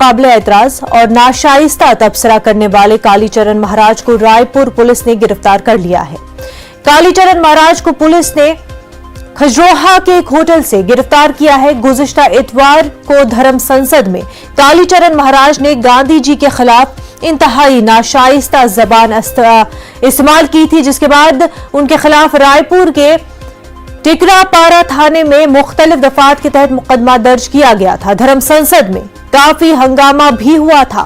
काबिले एतराज और नाशाइस्ता तबसरा करने वाले कालीचरण महाराज को रायपुर पुलिस ने गिरफ्तार कर लिया है। कालीचरण महाराज को पुलिस ने खजरोहा के एक होटल से गिरफ्तार किया है। गुज़िश्ता इतवार को धर्म संसद में कालीचरण महाराज ने गांधी जी के खिलाफ इंतहाई नाशाइस्ता जबान इस्तेमाल की थी, जिसके बाद उनके खिलाफ रायपुर के टिकरापारा थाने में मुख्तलिफ दफात के तहत मुकदमा दर्ज किया गया था। धर्म संसद में काफी हंगामा भी हुआ था।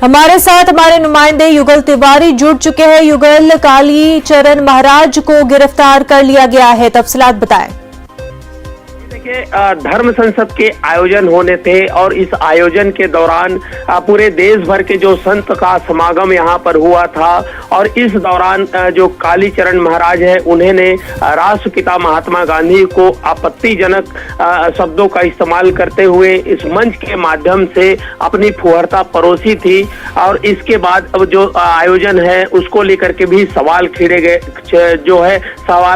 हमारे साथ हमारे नुमाइंदे युगल तिवारी जुड़ चुके हैं। युगल, कालीचरण महाराज को गिरफ्तार कर लिया गया है, तफसीलात बताएं। देखिए, धर्म संसद के आयोजन होने थे और इस आयोजन के दौरान पूरे देश भर के जो संत का समागम यहाँ पर हुआ था और इस दौरान जो कालीचरण महाराज है उन्होंने राष्ट्रपिता महात्मा गांधी को आपत्तिजनक शब्दों का इस्तेमाल करते हुए इस मंच के माध्यम से अपनी फुहरता परोसी थी। और इसके बाद अब जो आयोजन है उसको लेकर के भी सवाल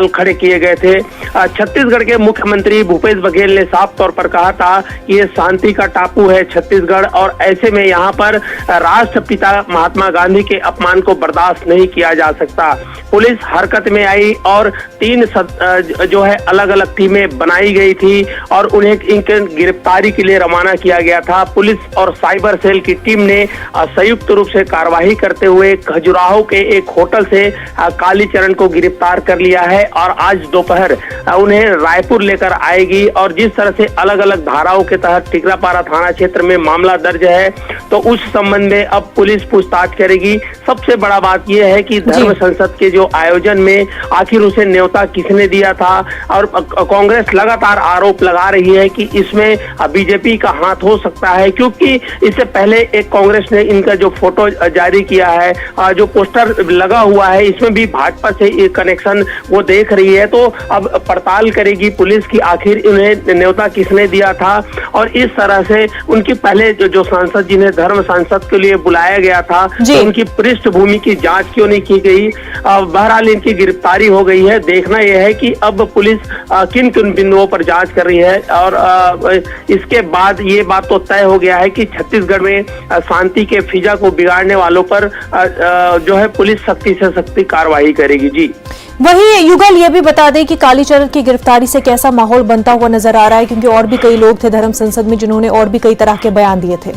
खड़े किए गए थे। छत्तीसगढ़ के मुख्यमंत्री भूपेश बघेल ने साफ तौर पर कहा था कि ये शांति का टापू है छत्तीसगढ़, और ऐसे में यहाँ पर राष्ट्रपिता महात्मा गांधी के अपमान को बर्दाश्त नहीं किया जा सकता। पुलिस हरकत में आई और 3 जो है अलग अलग टीमें बनाई गई थी और उन्हें इनके गिरफ्तारी के लिए रवाना किया गया था। पुलिस और साइबर सेल की टीम ने संयुक्त रूप से कार्रवाई करते हुए खजुराहो के एक होटल से कालीचरण को गिरफ्तार कर लिया है और आज दोपहर उन्हें रायपुर लेकर आएगी। और जिस तरह से अलग अलग धाराओं के तहत टिकरापारा थाना क्षेत्र में मामला दर्ज है तो उस संबंध में अब पुलिस पूछताछ करेगी। सबसे बड़ा बात यह है कि धर्म संसद के जो आयोजन में आखिर उसे न्योता किसने दिया था, और कांग्रेस लगातार आरोप लगा रही है कि इसमें बीजेपी का हाथ हो सकता है, क्योंकि इससे पहले एक कांग्रेस ने इनका जो फोटो जारी किया है, जो पोस्टर लगा हुआ है, इसमें भी भाजपा से कनेक्शन वो देख रही है। तो अब पड़ताल करेगी पुलिस की आखिर उन्हें न्योता किसने दिया था और इस तरह से उनकी पहले जो सांसद जिन्हें धर्म संसद के लिए बुलाया गया था तो उनकी पृष्ठभूमि की जांच क्यों नहीं की गई। बहरहाल इनकी गिरफ्तारी हो गई है। देखना यह है कि अब पुलिस किन किन बिंदुओं पर जांच कर रही है और इसके बाद ये बात तो तय हो गया है कि छत्तीसगढ़ में शांति के फिजा को बिगाड़ने वालों पर जो है पुलिस सख्ती से सख्ती कार्रवाई करेगी। जी वही युगल, ये भी बता दें कि कालीचरण की गिरफ्तारी से कैसा माहौल बनता हुआ नजर आ रहा है, क्योंकि और भी कई लोग थे धर्म संसद में जिन्होंने और भी कई तरह के बयान दिए थे।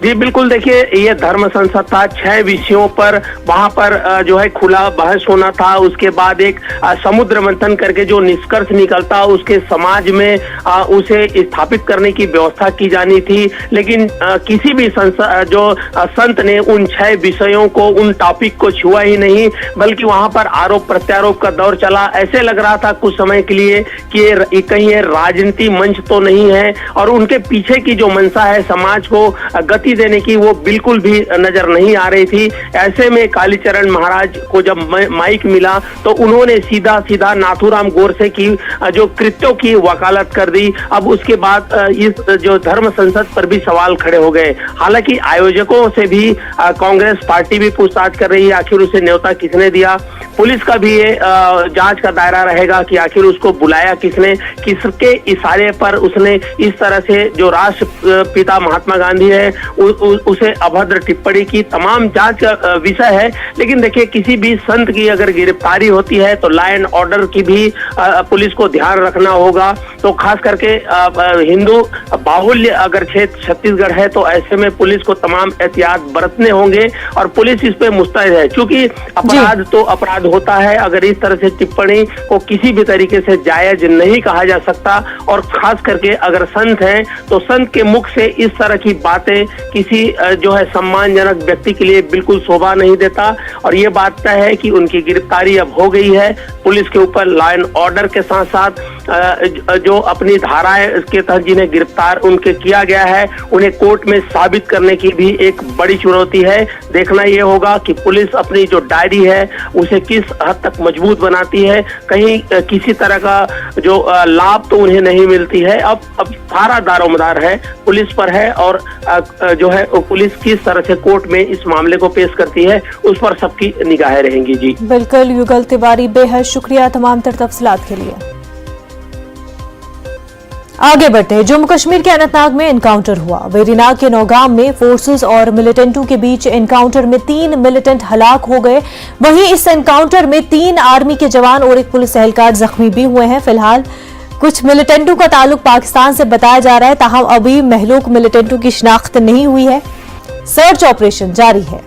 जी बिल्कुल, देखिए ये धर्म संसद था, 6 विषयों पर वहां पर जो है खुला बहस होना था। उसके बाद एक समुद्र मंथन करके जो निष्कर्ष निकलता उसके समाज में उसे स्थापित करने की व्यवस्था की जानी थी, लेकिन किसी भी संत ने उन 6 विषयों को, उन टॉपिक को छुआ ही नहीं, बल्कि वहां पर आरोप प्रत्यारोप का दौर चला। ऐसे लग रहा था कुछ समय के लिए कि कहीं ये राजनीति मंच तो नहीं है, और उनके पीछे की जो मंशा है समाज को गति देने की वो बिल्कुल भी नजर नहीं आ रही थी। ऐसे में कालीचरण महाराज को जब माइक मिला तो उन्होंने सीधा सीधा नाथूराम गोडसे की जो कृत्यों की वकालत कर दी। अब उसके बाद इस जो धर्म संसद पर भी सवाल खड़े हो गए। हालांकि आयोजकों से भी कांग्रेस पार्टी भी पूछताछ कर रही है आखिर उसे न्योता किसने दिया। पुलिस का भी ये जांच का दायरा रहेगा कि आखिर उसको बुलाया किसने, किसके इशारे पर उसने इस तरह से जो राष्ट्रपिता महात्मा गांधी है उसे अभद्र टिप्पणी की। तमाम जांच का विषय है। लेकिन देखिए, किसी भी संत की अगर गिरफ्तारी होती है तो लॉ एंड ऑर्डर की भी पुलिस को ध्यान रखना होगा। तो खास करके हिंदू बाहुल्य अगर क्षेत्र छत्तीसगढ़ है तो ऐसे में पुलिस को तमाम एहतियात बरतने होंगे और पुलिस इस पे मुस्तैद है, क्योंकि अपराध तो अपराध होता है। अगर इस तरह से टिप्पणी को किसी भी तरीके से जायज नहीं कहा जा सकता, और खास करके अगर संत हैं तो संत के मुख से इस तरह की बातें किसी जो है सम्मानजनक व्यक्ति के लिए बिल्कुल शोभा नहीं देता। और ये बात तय है कि उनकी गिरफ्तारी अब हो गई है। पुलिस के ऊपर लॉ एंड ऑर्डर के साथ साथ जो अपनी धाराएं के तहत जिन्हें गिरफ्तार उनके किया गया है उन्हें कोर्ट में साबित करने की भी एक बड़ी चुनौती है। देखना ये होगा कि पुलिस अपनी जो डायरी है उसे किस हद तक मजबूत बनाती है। कहीं किसी तरह का जो लाभ तो उन्हें नहीं मिलती है। अब सारा दारोमदार है पुलिस पर है, और जो है पुलिस किस तरह से कोर्ट में इस मामले को पेश करती है उस पर सबकी निगाहें रहेंगी। जी बिल्कुल युगल तिवारी, बेहद शुक्रिया तमाम तर तफसीलात के लिए। आगे बढ़ते हैं। जम्मू कश्मीर के अनंतनाग में एनकाउंटर हुआ। वेरीनाग के नौगाम में फोर्सेस और मिलिटेंटों के बीच एनकाउंटर में 3 मिलिटेंट हलाक हो गए। वहीं इस एनकाउंटर में 3 आर्मी के जवान और एक पुलिस एहलकार जख्मी भी हुए हैं। फिलहाल कुछ मिलिटेंटों का ताल्लुक पाकिस्तान से बताया जा रहा है, ताहम अभी महलूक मिलिटेंटों की शिनाख्त नहीं हुई है। सर्च ऑपरेशन जारी है।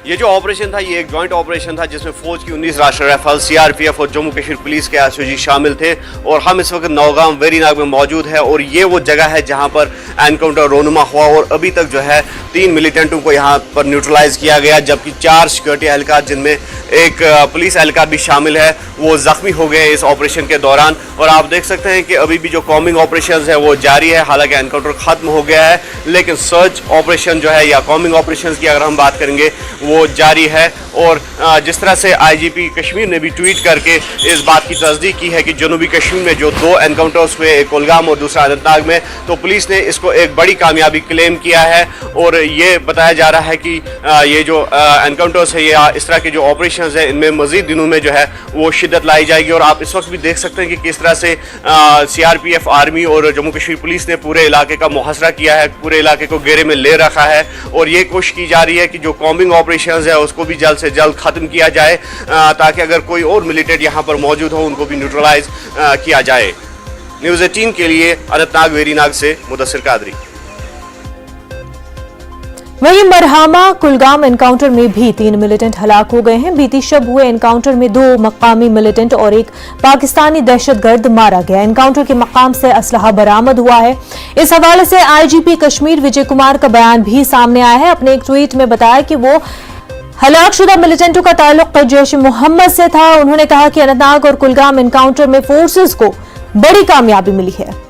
ये जो ऑपरेशन था ये एक जॉइंट ऑपरेशन था जिसमें फौज की 19 राष्ट्रीय राइफल, सीआरपीएफ और जम्मू कश्मीर पुलिस के एसओजी शामिल थे। और हम इस वक्त नौगाम वेरीनाग में मौजूद है और ये वो जगह है जहां पर एनकाउंटर रोनुमा हुआ और अभी तक जो है 3 मिलिटेंटों को यहां पर न्यूट्रलाइज किया गया, जबकि 4 सिक्योरिटी एहलकार जिनमें एक पुलिस एहलकार भी शामिल है वो जख्मी हो गए इस ऑपरेशन के दौरान। और आप देख सकते हैं कि अभी भी जो कॉम्बिंग ऑपरेशन है वो जारी है। हालांकि एनकाउंटर खत्म हो गया है लेकिन सर्च ऑपरेशन जो है या कॉम्बिंग ऑपरेशन की अगर हम बात करेंगे वो जारी है। और जिस तरह से आईजीपी कश्मीर ने भी ट्वीट करके इस बात की तस्दीक की है कि जनूबी कश्मीर में जो 2 एनकाउंटर्स हुए, एक कुलगाम और दूसरा अनंतनाग में, तो पुलिस ने इसको एक बड़ी कामयाबी क्लेम किया है। और ये बताया जा रहा है कि ये जो एनकाउंटर्स है या इस तरह के जो ऑपरेशन है इनमें मजीद दिनों में जो है वो शिद्दत लाई जाएगी। और आप इस वक्त भी देख सकते हैं कि किस तरह से सीआरपीएफ, आर्मी और जम्मू कश्मीर पुलिस ने पूरे इलाके का मुहासरा किया है, पूरे इलाके को घेरे में ले रखा है। और ये कोशिश की जा रही है कि जो कॉम्बिंग ऑपरेशन है उसको भी जल्द से जल्द खत्म किया जाए ताकि अगर कोई और मिलिटेंट यहाँ पर मौजूद हो उनको भी न्यूट्रलाइज किया जाए। न्यूज़ 18 के लिए अनंतनाग वेरीनाग से मुदस्सिर कादरी। वहीं मरहामा कुलगाम एनकाउंटर में भी 3 मिलिटेंट हलाक हो गए हैं। बीती शब हुए एनकाउंटर में 2 मकामी मिलिटेंट और एक पाकिस्तानी दहशतगर्द मारा गया। एनकाउंटर के मकाम से असलहा बरामद हुआ है। इस हवाले से आईजीपी कश्मीर विजय कुमार का बयान भी सामने आया है। अपने एक ट्वीट में बताया कि वो हलाकशुदा मिलिटेंटों का ताल्लुक जैश मोहम्मद से था। उन्होंने कहा कि अनंतनाग और कुलगाम एनकाउंटर में फोर्सेस को बड़ी कामयाबी मिली है।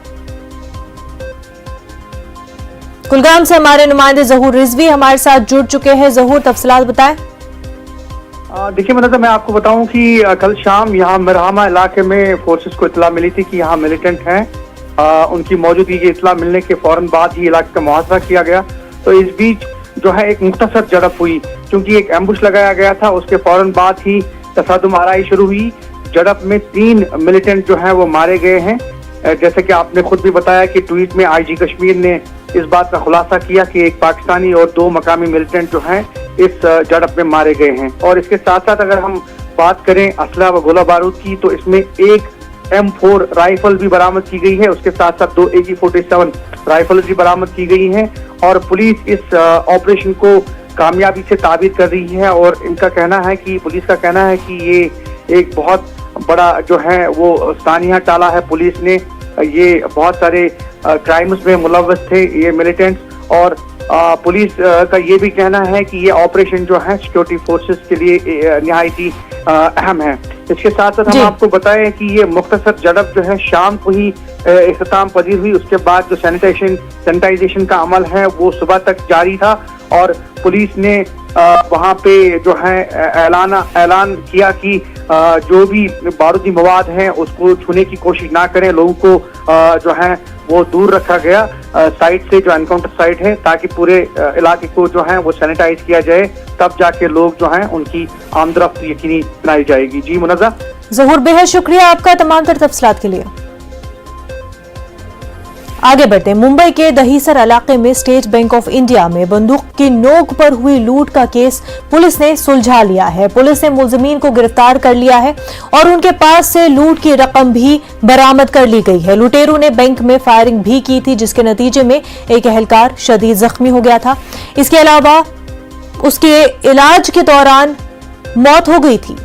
कुलगाम से हमारे नुमाइंदे जहूर रिजवी हमारे साथ जुड़ चुके हैं। जहूर, तफसीलात बताएं। देखिए मतलब मैं आपको बताऊं कि कल शाम यहाँ मरहामा इलाके में फोर्सेस को इतला मिली थी कि यहाँ मिलिटेंट हैं। उनकी मौजूदगी की इतला मिलने के फौरन बाद ही इलाके का मुहासरा किया गया। तो इस बीच जो है एक मुख्तसर झड़प हुई, क्योंकि एक एम्बुश लगाया गया था। उसके फौरन बाद ही तसादुम आराई शुरू हुई। झड़प में 3 मिलिटेंट जो हैं वो मारे गए हैं। जैसे कि आपने खुद भी बताया कि ट्वीट में आईजी कश्मीर ने इस बात का खुलासा किया कि एक पाकिस्तानी और 2 मकामी मिलिटेंट जो हैं इस झड़प में मारे गए हैं। और इसके साथ साथ अगर हम बात करें असला व गोला बारूद की, तो इसमें एक M4 राइफल भी बरामद की गई है। उसके साथ साथ 2 AK-47 राइफल भी बरामद की गई हैं। और पुलिस इस ऑपरेशन को कामयाबी से ताबीर कर रही है। और इनका कहना है कि पुलिस का कहना है कि ये एक बहुत बड़ा जो है वो सानिया टाला है। पुलिस ने ये बहुत सारे क्राइम्स में मुलव्वस थे ये मिलिटेंट्स। और पुलिस का ये भी कहना है कि ये ऑपरेशन जो है सिक्योरिटी फोर्सेस के लिए निहायती अहम है। इसके साथ साथ हम आपको बताएं कि ये मुख्तसर झड़प जो है शाम को ही इख्तिताम पजीर हुई। उसके बाद जो सैनिटाइजेशन का अमल है वो सुबह तक जारी था। और पुलिस ने वहाँ पे जो है ऐलान किया कि जो भी बारूदी मवाद हैं उसको छूने की कोशिश ना करें। लोगों को जो है वो दूर रखा गया साइट से, जो एनकाउंटर साइट है, ताकि पूरे इलाके को जो है वो सैनिटाइज किया जाए। तब जाके लोग जो हैं उनकी आमदरफ्त यकीनी बनाई जाएगी। जी मुनज़्ज़ा। ज़हूर, बेहद शुक्रिया आपका तमाम तर तफसीलात के लिए। आगे बढ़ते हैं। मुंबई के दहीसर इलाके में स्टेट बैंक ऑफ इंडिया में बंदूक की नोक पर हुई लूट का केस पुलिस ने सुलझा लिया है। पुलिस ने मुलजिमीन को गिरफ्तार कर लिया है और उनके पास से लूट की रकम भी बरामद कर ली गई है। लुटेरों ने बैंक में फायरिंग भी की थी, जिसके नतीजे में एक एहलकार शदीद जख्मी हो गया था। इसके अलावा उसके इलाज के दौरान मौत हो गई थी।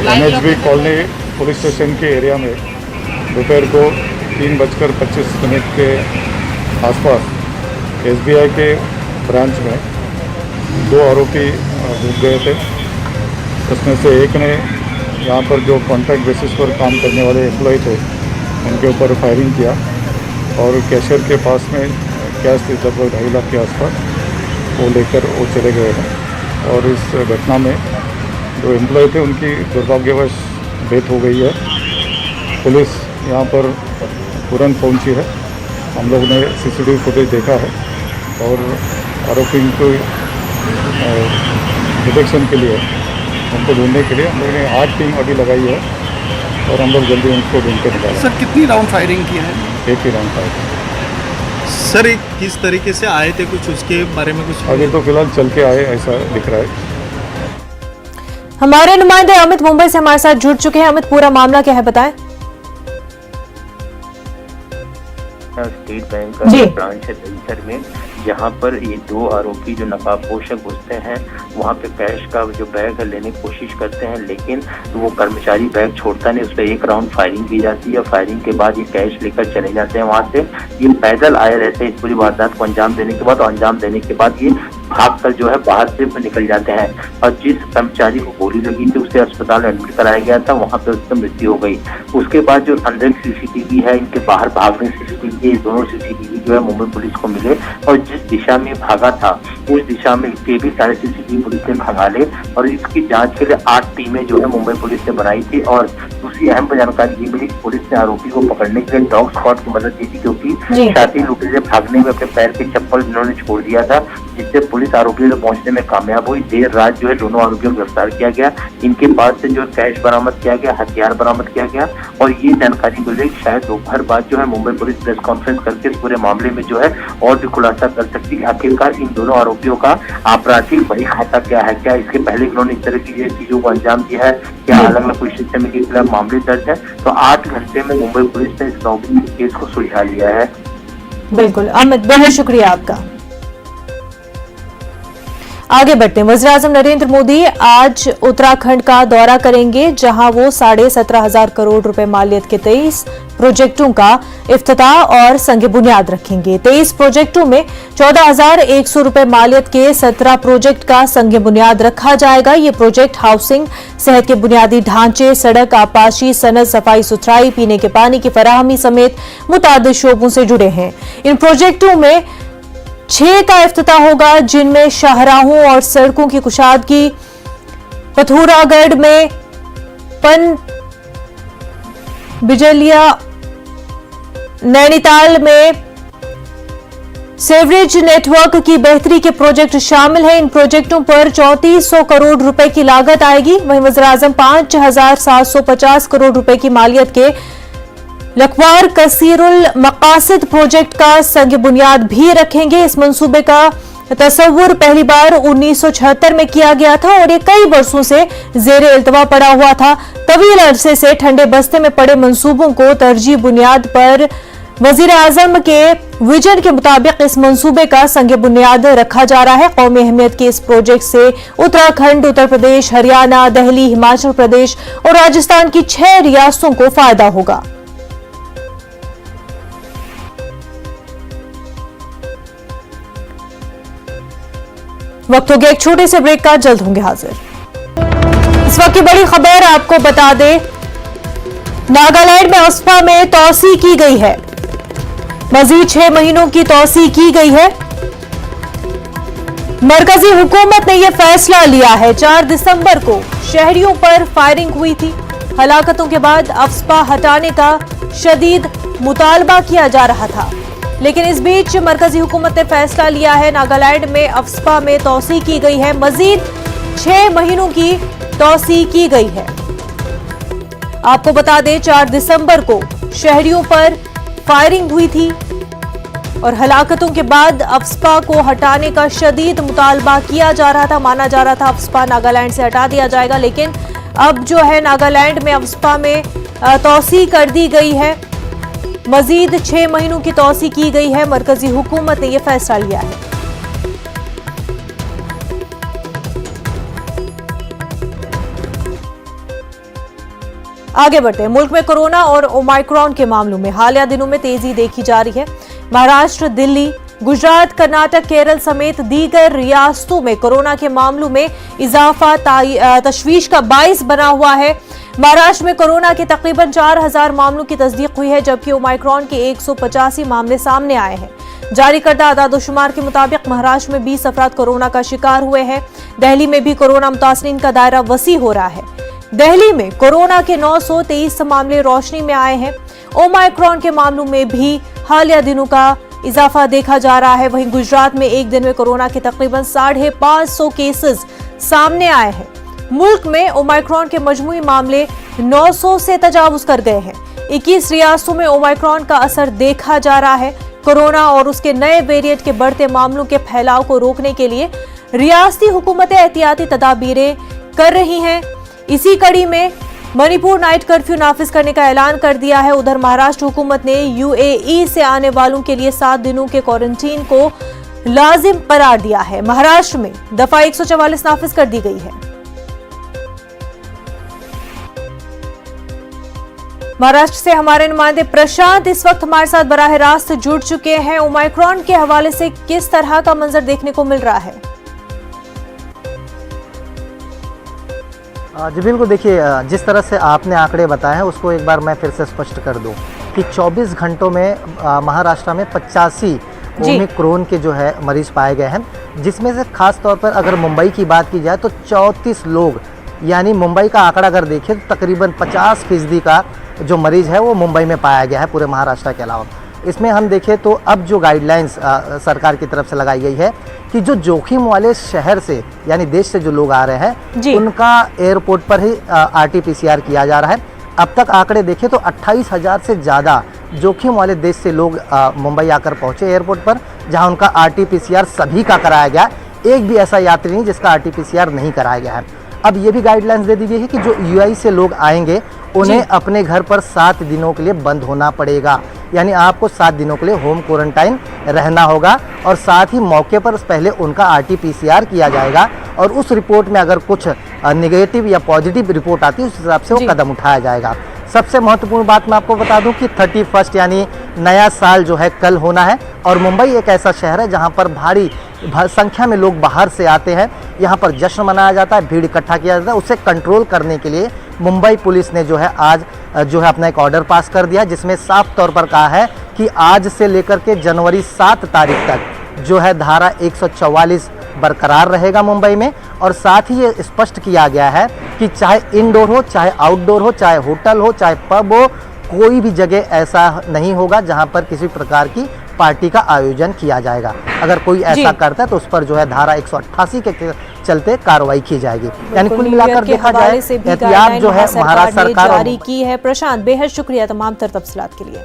NHB कॉलोनी पुलिस स्टेशन के एरिया में दोपहर को 3:25 के आसपास SBI के ब्रांच में 2 आरोपी घुस गए थे। उसमें से एक ने यहाँ पर जो कॉन्ट्रैक्ट बेसिस पर काम करने वाले एम्प्लॉय थे उनके ऊपर फायरिंग किया और कैशियर के पास में कैश थी लगभग 2.5 लाख के आसपास, वो लेकर वो चले गए हैं। और इस घटना में जो एम्प्लॉय थे उनकी दुर्भाग्यवश डेथ हो गई है। पुलिस यहाँ पर तुरंत पहुँची है। हम लोग ने CCTV फुटेज देखा है और आरोपी को डिटेक्शन के लिए उनको ढूंढने के लिए हम लोगों ने 8 टीम अभी लगाई है और हम लोग जल्दी उनको ढूंढ के निकालेंगे। सर कितनी राउंड फायरिंग की है? एक ही राउंड फायर। सर एक किस तरीके से आए थे, कुछ उसके बारे में कुछ? अभी तो फिलहाल चल के आए ऐसा दिख रहा है। हमारे नुमाइंदे अमित मुंबई से हमारे साथ जुड़ चुके हैं। अमित, पूरा मामला क्या है, बताएं। स्टेट बैंक का जी। ब्रांच है परिसर में, जहां पर ये 2 आरोपी जो नकाबपोशक घुसते हैं वहां पे कैश का जो बैग है लेने की कोशिश करते हैं, लेकिन वो कर्मचारी बैग छोड़ता नहीं। उस पर एक राउंड फायरिंग की जाती है। फायरिंग के बाद ये कैश लेकर चले जाते हैं वहां से। ये पैदल आए रहते हैं इस पूरी वारदात को अंजाम देने के बाद, और अंजाम देने के बाद ये भागकर जो है बाहर से निकल जाते हैं। और जिस कर्मचारी को गोली लगी थी उसे अस्पताल में एडमिट कराया गया था, वहां पे उसकी मृत्यु हो गई। उसके बाद जो अंदर सीसीटीवी है, इनके बाहर भागने सीसीटीवी, दोनों सीसीटीवी जो है मुंबई पुलिस को मिले, और जिस दिशा में भागा था उस दिशा में के भी सारे सीसीटीवी पुलिस ने खंगाले। और इसकी जांच के लिए 8 टीमें जो है मुंबई पुलिस ने बनाई थी। और दूसरी अहम जानकारी ये मिली कि पुलिस ने आरोपी को पकड़ने के लिए डॉग स्क्वाड की मदद दी थी, क्योंकि शातिर लुटेरे भागने में अपने पैर के चप्पल इन्होंने छोड़ दिया था, जिससे पुलिस आरोपियों तक पहुंचने में कामयाब हुई। देर रात जो है दोनों आरोपियों को गिरफ्तार किया गया। इनके पास से जो कैश बरामद किया गया, हथियार बरामद किया गया। और ये जानकारी मिली कि शायद दोपहर बाद जो है मुंबई पुलिस प्रेस कॉन्फ्रेंस करके इस पूरे मामले में जो है और भी खुलासा कर सकती है। आखिरकार इन दोनों आरोपियों का आपराधिक बही खाता क्या है, क्या इसके पहले इन्होंने इस तरह की चीजों को अंजाम दिया है, क्या अलग अलग पुलिस स्टेशन में के खिलाफ मामले दर्ज है। तो 8 घंटे में मुंबई पुलिस ने इस नौकरी केस को सुलझा लिया है। बिल्कुल अमित, बहुत शुक्रिया आपका। आगे बढ़ते हैं। वज़ीर-ए-आज़म नरेंद्र मोदी आज उत्तराखंड का दौरा करेंगे, जहां वो 17,500 करोड़ रुपए मालियत के 23 प्रोजेक्टों का इफ्तिताह और संग बुनियाद रखेंगे। 23 प्रोजेक्टों में 14,100 रुपए मालियत के 17 प्रोजेक्ट का संग बुनियाद रखा जाएगा। ये प्रोजेक्ट हाउसिंग, सेहत के बुनियादी ढांचे, सड़क, आपाशी, सनत, सफाई सुथराई, पीने के पानी की फराहमी समेत मुतादिद शोबों से जुड़े हैं। इन प्रोजेक्टों में 6 का इफ्तिताह होगा, जिनमें शाहराहों और सड़कों की कुशादगी, पथुरागढ़ में पन बिजलिया, नैनीताल में सेवरेज नेटवर्क की बेहतरी के प्रोजेक्ट शामिल हैं। इन प्रोजेक्टों पर 3400 करोड़ रुपए की लागत आएगी। वहीं वज़ीर-ए-आज़म 5,750 करोड़ रुपए की मालियत के लखवार कसीरुल मकासिद प्रोजेक्ट का संग बुनियाद भी रखेंगे। इस मंसूबे का तस्वुर पहली बार 1976 में किया गया था और ये कई वर्षों से ज़ेरे इल्तवा पड़ा हुआ था। तवील अरसे से ठंडे बस्ते में पड़े मंसूबों को तरजीह बुनियाद पर वज़ीर-ए-आज़म के विजन के मुताबिक इस मंसूबे का संग बुनियाद रखा जा रहा है। कौमी अहमियत के इस प्रोजेक्ट से उत्तराखंड, उत्तर प्रदेश, हरियाणा, दिल्ली, हिमाचल प्रदेश और राजस्थान की 6 रियासतों को फायदा होगा। वक्त हो गया एक छोटे से ब्रेक का, जल्द होंगे हाजिर। इस वक्त की बड़ी खबर आपको बता दें, नागालैंड में अफ्स्पा में तौसी की गई है। मजीद 6 महीनों की तौसी की गई है। मरकजी हुकूमत ने यह फैसला लिया है। 4 दिसंबर को शहरियों पर फायरिंग हुई थी। हलाकतों के बाद अफ्स्पा हटाने का शदीद मुतालबा किया जा रहा था, लेकिन इस बीच मरकजी हुकूमत ने फैसला लिया है। नागालैंड में अफ्स्पा में तौसी की गई है। मजीद 6 महीनों की तौसी की गई है। आपको बता दें, 4 दिसंबर को शहरियों पर फायरिंग हुई थी और हलाकतों के बाद अफ्स्पा को हटाने का शदीद मुतालबा किया जा रहा था। माना जा रहा था अफ्स्पा नागालैंड से हटा दिया जाएगा, लेकिन अब जो है नागालैंड में अफ्स्पा में तौसी कर दी गई है। मजीद 6 महीनों की तौसी की गई है। मरकजी हुकूमत ने यह फैसला लिया है। आगे बढ़ते हैं। मुल्क में कोरोना और ओमाइक्रॉन के मामलों में हालिया दिनों में तेजी देखी जा रही है। महाराष्ट्र, दिल्ली, गुजरात, कर्नाटक, केरल समेत दीगर रियासतों में कोरोना के मामलों में इजाफा तशवीश का बाइस बना हुआ है। महाराष्ट्र में कोरोना के तकरीबन 4,000 मामलों की तस्दीक हुई है, जबकि ओमाइक्रॉन के 185 मामले सामने आए हैं। जारी करदा आदादोशुमार के मुताबिक महाराष्ट्र में 20 अफराद कोरोना का शिकार हुए हैं। दिल्ली में भी कोरोना मुतासरीन का दायरा वसी हो रहा है। दिल्ली में कोरोना के 923 मामले रोशनी में आए हैं। ओमाइक्रॉन के मामलों में भी हालिया दिनों का इजाफा देखा जा रहा है। वहीं गुजरात में एक दिन में कोरोना के तकरीबन 550 केसेस सामने आए हैं। मुल्क में ओमाइक्रॉन के मजमूई मामले 900 से तजावुज कर गए हैं। 21 रियासतों में ओमाइक्रॉन का असर देखा जा रहा है। कोरोना और उसके नए वेरिएंट के बढ़ते मामलों के फैलाव को रोकने के लिए रियासती हुकूमतें एहतियाती तदाबीरें कर रही हैं। इसी कड़ी में मणिपुर नाइट कर्फ्यू नाफिज करने का ऐलान कर दिया है। उधर महाराष्ट्र हुकूमत ने यूएई से आने वालों के लिए 7 दिनों के क्वारंटीन को लाजिम करार दिया है। महाराष्ट्र में दफा 144 नाफिज कर दी गई है। महाराष्ट्र से हमारे नुमाइंदे प्रशांत इस वक्त हमारे साथ बराह रास्त जुड़ चुके हैं। ओमाइक्रॉन के हवाले से किस तरह का मंजर देखने को मिल रहा है? जी बिल्कुल, देखिए जिस तरह से आपने आंकड़े बताए हैं उसको एक बार मैं फिर से स्पष्ट कर दूं कि 24 घंटों में महाराष्ट्र में 85 ओमिक्रॉन के जो है मरीज पाए गए हैं, जिसमें से खास तौर पर अगर मुंबई की बात की जाए तो 34 लोग, यानी मुंबई का आंकड़ा अगर देखें तो तकरीबन 50% का जो मरीज है वो मुंबई में पाया गया है पूरे महाराष्ट्र के अलावा। इसमें हम देखें तो अब जो गाइडलाइंस सरकार की तरफ से लगाई गई है कि जो जोखिम वाले शहर से यानी देश से जो लोग आ रहे हैं उनका एयरपोर्ट पर ही RT-PCR किया जा रहा है। अब तक आंकड़े देखें तो 28,000 से ज़्यादा जोखिम वाले देश से लोग मुंबई आकर पहुंचे एयरपोर्ट पर, जहां उनका RT-PCR सभी का कराया गया। एक भी ऐसा यात्री नहीं जिसका RT-PCR नहीं कराया गया है। अब ये भी गाइडलाइंस दे दी गई है कि जो यूएई से लोग आएंगे उन्हें अपने घर पर 7 दिनों के लिए बंद होना पड़ेगा, यानी आपको 7 दिनों के लिए होम क्वारंटाइन रहना होगा और साथ ही मौके पर पहले उनका RT-PCR किया जाएगा और उस रिपोर्ट में अगर कुछ नेगेटिव या पॉजिटिव रिपोर्ट आती है उस हिसाब से वो कदम उठाया जाएगा। सबसे महत्वपूर्ण बात मैं आपको बता दूं कि 31 यानी नया साल जो है कल होना है और मुंबई एक ऐसा शहर है जहां पर भारी संख्या में लोग बाहर से आते हैं। यहां पर जश्न मनाया जाता है, भीड़ इकट्ठा किया जाता है। उसे कंट्रोल करने के लिए मुंबई पुलिस ने जो है आज जो है अपना एक ऑर्डर पास कर दिया, जिसमें साफ तौर पर कहा है कि आज से लेकर के जनवरी 7 तारीख तक जो है धारा 144 बरकरार रहेगा मुंबई में। और साथ ही ये स्पष्ट किया गया है कि चाहे इंडोर हो, चाहे आउटडोर हो, चाहे होटल हो, चाहे पब हो, कोई भी जगह ऐसा नहीं होगा जहां पर किसी प्रकार की पार्टी का आयोजन किया जाएगा। अगर कोई ऐसा करता है तो उस पर जो है धारा 188 के चलते कार्रवाई की जाएगी। यानी कुल मिलाकर देखा जाए एहतियात जो है महाराष्ट्र सरकार जारी की है। प्रशांत, बेहद शुक्रिया तमाम तफसीलात के लिए।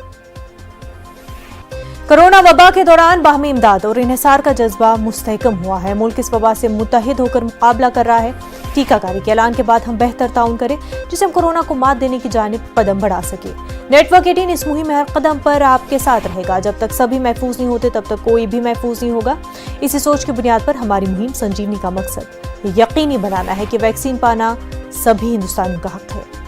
कोरोना वबा के दौरान बाहमी इमदाद और इन्हिसार का जज्बा मुस्तहकम हुआ है। मुल्क इस वबा से मुत्तहिद होकर मुकाबला कर रहा है। टीकाकारी के ऐलान के बाद हम बेहतर ताउन करें जिससे हम कोरोना को मात देने की जानिब कदम बढ़ा सके। नेटवर्क 18 इस मुहिम में हर कदम पर आपके साथ रहेगा। जब तक सभी महफूज नहीं होते तब तक कोई भी महफूज नहीं होगा। इसी सोच की बुनियाद पर हमारी मुहिम संजीवनी का मकसद यकीनी बनाना है कि वैक्सीन पाना सभी हिंदुस्तानियों का हक है।